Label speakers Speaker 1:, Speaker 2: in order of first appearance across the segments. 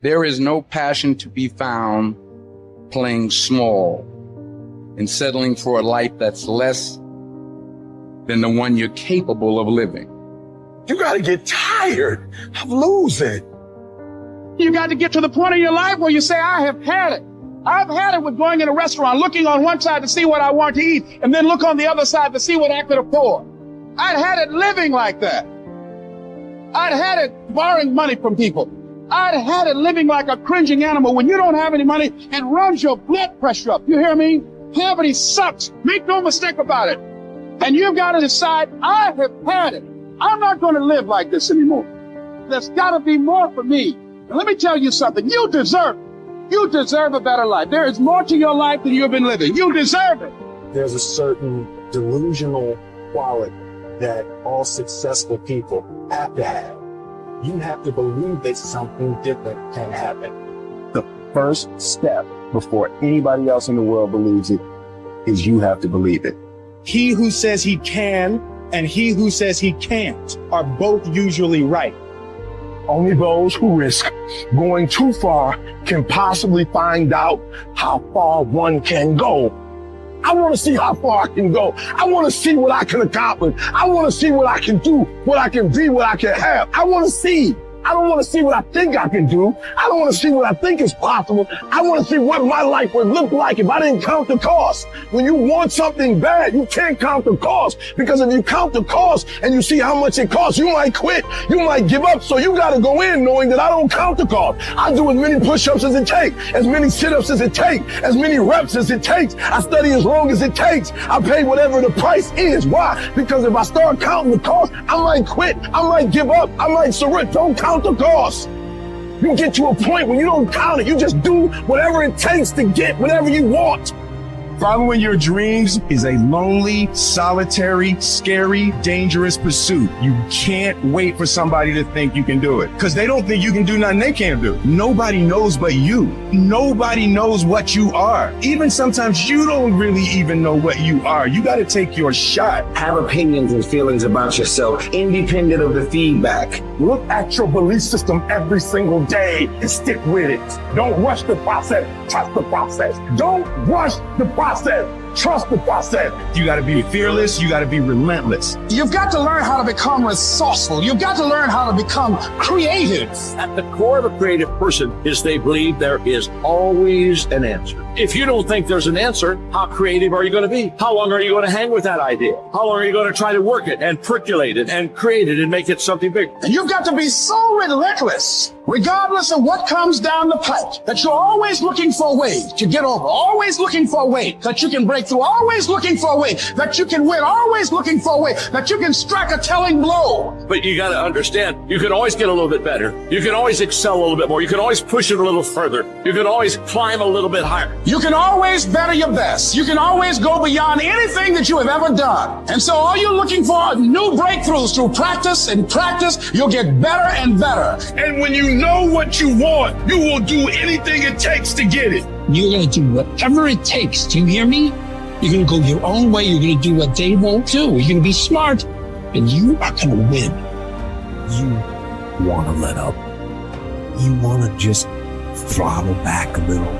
Speaker 1: There is no passion to be found playing small and settling for a life that's less than the one you're capable of living.
Speaker 2: You got to get tired of losing.
Speaker 3: You got to get to the point in your life where you say, I have had it. I've had it with going in a restaurant, looking on one side to see what I want to eat, and then look on the other side to see what I could afford. I'd had it living like that. I'd had it borrowing money from people. I'd had it living like a cringing animal. When you don't have any money, it runs your blood pressure up. You hear me? Poverty sucks. Make no mistake about it. And you've got to decide, I have had it. I'm not going to live like this anymore. There's got to be more for me. And let me tell you something. You deserve it. You deserve a better life. There is more to your life than you've been living. You deserve it.
Speaker 2: There's a certain delusional quality that all successful people have to have. You have to believe that something different can happen. The first step before anybody else in the world believes it is you have to believe it.
Speaker 4: He who says he can and he who says he can't are both usually right.
Speaker 5: Only those who risk going too far can possibly find out how far one can go. I want to see how far I can go. I want to see what I can accomplish. I want to see what I can do, what I can be, what I can have. I want to see. I don't want to see what I think I can do. I don't want to see what I think is possible. I want to see what my life would look like if I didn't count the cost. When you want something bad, you can't count the cost, because if you count the cost and you see how much it costs, you might quit. You might give up. So you got to go in knowing that I don't count the cost. I do as many push-ups as it takes, as many sit-ups as it takes, as many reps as it takes. I study as long as it takes. I pay whatever the price is. Why? Because if I start counting the cost, I might quit. I might give up. I might surrender. Don't count the cost. You get to a point when you don't count it. You just do whatever it takes to get whatever you want.
Speaker 6: Following your dreams is a lonely, solitary, scary, dangerous pursuit. You can't wait for somebody to think you can do it, because they don't think you can do nothing they can't do. Nobody knows but you. Nobody knows what you are. Even sometimes you don't really even know what you are. You got to take your shot.
Speaker 7: Have opinions and feelings about yourself, independent of the feedback.
Speaker 5: Look at your belief system every single day and stick with it. Don't rush the process. Trust the process. Don't rush the process. Trust the process.
Speaker 6: You got to be fearless. You got to be relentless.
Speaker 3: You've got to learn how to become resourceful. You've got to learn how to become creative.
Speaker 8: At the core of a creative person is they believe there is always an answer. If you don't think there's an answer, how creative are you going to be? How long are you going to hang with that idea? How long are you going to try to work it and percolate it and create it and make it something big?
Speaker 3: And you've got to be so relentless, regardless of what comes down the pipe, that you're always looking for a way to get over, always looking for a way that you can break through, always looking for a way that you can win, always looking for a way that you can strike a telling blow.
Speaker 8: But you got to understand, you can always get a little bit better. You can always excel a little bit more. You can always push it a little further. You can always climb a little bit higher.
Speaker 3: You can always better your best. You can always go beyond anything that you have ever done. And so all you're looking for are new breakthroughs through practice and practice. You'll get better and better.
Speaker 5: And when you know what you want, you will do anything it takes to get it.
Speaker 9: You're going to do whatever it takes. Do you hear me? You're going to go your own way. You're going to do what they won't do. You're going to be smart, and you are going to win.
Speaker 10: You want to let up. You want to just throttle back a little.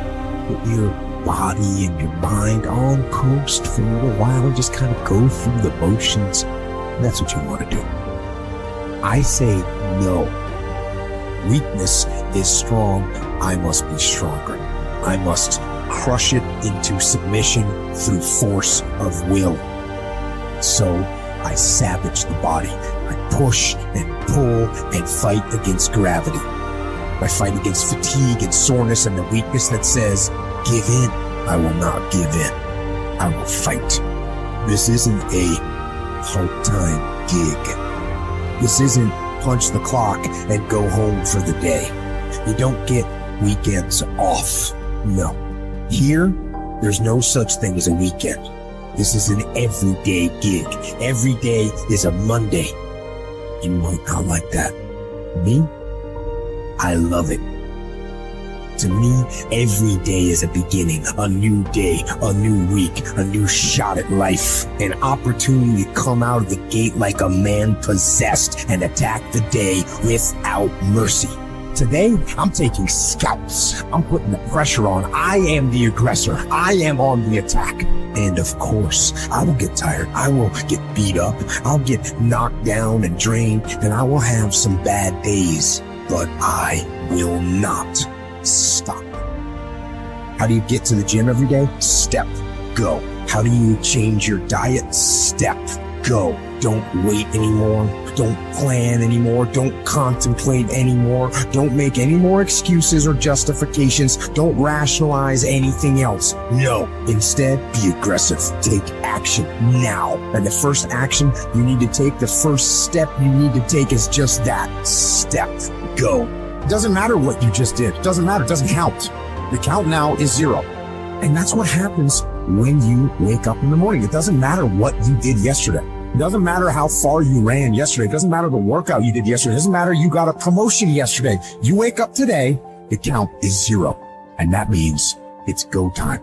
Speaker 10: Put your body and your mind on coast for a little while and just kind of go through the motions. And that's what you want to do. I say no. Weakness is strong. I must be stronger. I must crush it into submission through force of will. So I savage the body. I push and pull and fight against gravity. I fight against fatigue and soreness and the weakness that says, give in. I will not give in. I will fight. This isn't a part-time gig. This isn't punch the clock and go home for the day. You don't get weekends off. No. Here, there's no such thing as a weekend. This is an everyday gig. Every day is a Monday. You might not like that. Me? I love it. To me, every day is a beginning, a new day, a new week, a new shot at life, an opportunity to come out of the gate like a man possessed and attack the day without mercy. Today, I'm taking scalps. I'm putting the pressure on. I am the aggressor. I am on the attack. And of course, I will get tired. I will get beat up. I'll get knocked down and drained, and I will have some bad days. But I will not stop. How do you get to the gym every day? Step, go. How do you change your diet? Step, go. Don't wait anymore. Don't plan anymore. Don't contemplate anymore. Don't make any more excuses or justifications. Don't rationalize anything else. No. Instead, be aggressive. Take action now. And the first action you need to take, the first step you need to take is just that. Step, go. It doesn't matter what you just did. It doesn't matter. It doesn't count. The count now is 0. And that's what happens when you wake up in the morning. It doesn't matter what you did yesterday. It doesn't matter how far you ran yesterday. It doesn't matter the workout you did yesterday. It doesn't matter you got a promotion yesterday. You wake up today, the count is 0. And that means it's go time.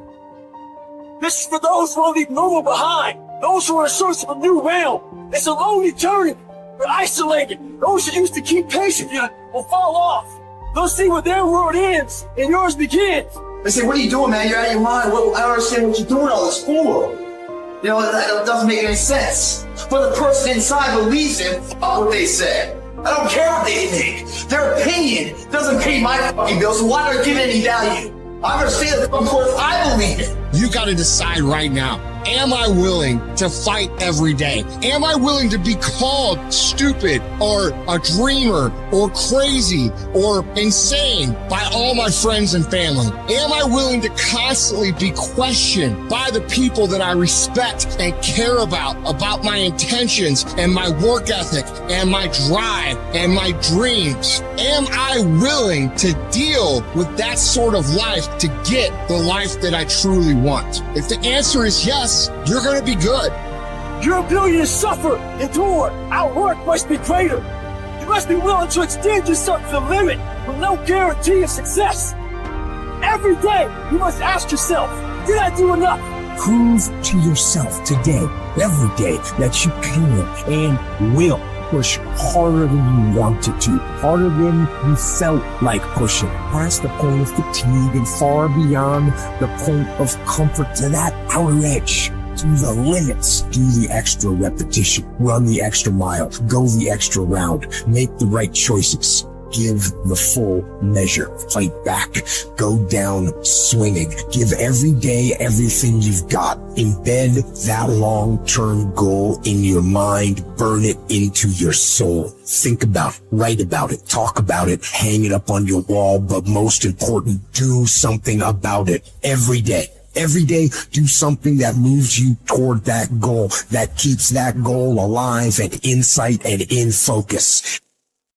Speaker 8: This is for those who want to leave normal behind. Those who are in search of a new realm. It's a lonely journey. You're isolated. Those who used to keep pace with you will fall off. They'll see where their world ends and yours begins.
Speaker 11: They say, what are you doing, man? You're out of your mind. Well, I don't understand what you're doing all this for. You know, that doesn't make any sense. But the person inside believes in what they say. I don't care what they think. Their opinion doesn't pay my fucking bills, so why do I give it any value? I'm gonna say that, of course, I believe it.
Speaker 5: You got to decide right now. Am I willing to fight every day? Am I willing to be called stupid or a dreamer or crazy or insane by all my friends and family? Am I willing to constantly be questioned by the people that I respect and care about my intentions and my work ethic and my drive and my dreams? Am I willing to deal with that sort of life to get the life that I truly want? If the answer is yes, you're going to be good.
Speaker 8: Your ability to suffer, endure, outwork must be greater. You must be willing to extend yourself to the limit with no guarantee of success. Every day, you must ask yourself, did I do enough?
Speaker 10: Prove to yourself today, every day, that you can and will push harder than you wanted to, harder than you felt like pushing, past the point of fatigue and far beyond the point of comfort to that outer edge, to the limits. Do the extra repetition, run the extra mile, go the extra round, make the right choices. Give the full measure, fight back, go down swinging, give every day everything you've got, embed that long-term goal in your mind, burn it into your soul. Think about it, write about it, talk about it, hang it up on your wall, but most important, do something about it every day. Every day, do something that moves you toward that goal, that keeps that goal alive and in sight and in focus.